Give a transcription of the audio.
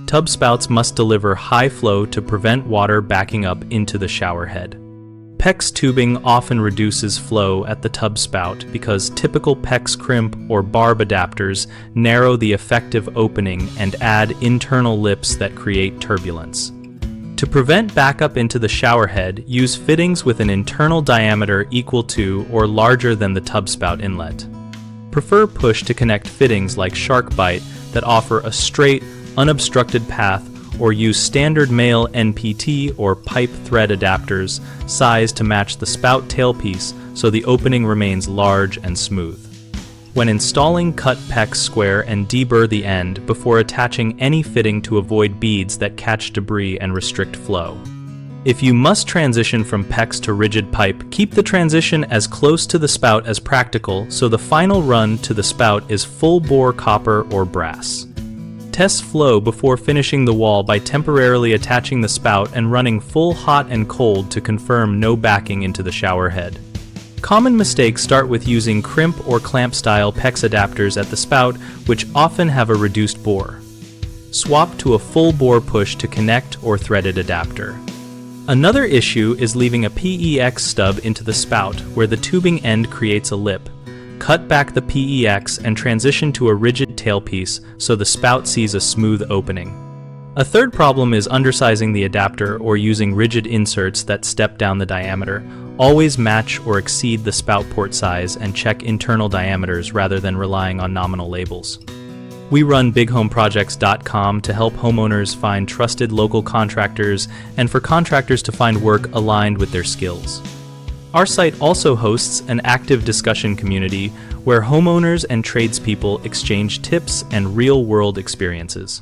Tub spouts must deliver high flow to prevent water backing up into the shower head. PEX tubing often reduces flow at the tub spout because typical PEX crimp or barb adapters narrow the effective opening and add internal lips that create turbulence. To prevent backup into the shower head, use fittings with an internal diameter equal to or larger than the tub spout inlet. Prefer push to connect fittings like SharkBite that offer a straight, unobstructed path, or use standard male NPT or pipe thread adapters sized to match the spout tailpiece so the opening remains large and smooth. When installing, cut PEX square and deburr the end before attaching any fitting to avoid beads that catch debris and restrict flow. If you must transition from PEX to rigid pipe, keep the transition as close to the spout as practical so the final run to the spout is full-bore copper or brass. Test flow before finishing the wall by temporarily attaching the spout and running full hot and cold to confirm no backing into the shower head. Common mistakes start with using crimp or clamp style PEX adapters at the spout, which often have a reduced bore. Swap to a full bore push to connect or threaded adapter. Another issue is leaving a PEX stub into the spout where the tubing end creates a lip. Cut back the PEX and transition to a rigid tailpiece so the spout sees a smooth opening. A third problem is undersizing the adapter or using rigid inserts that step down the diameter. Always match or exceed the spout port size and check internal diameters rather than relying on nominal labels. We run bighomeprojects.com to help homeowners find trusted local contractors and for contractors to find work aligned with their skills. Our site also hosts an active discussion community where homeowners and tradespeople exchange tips and real-world experiences.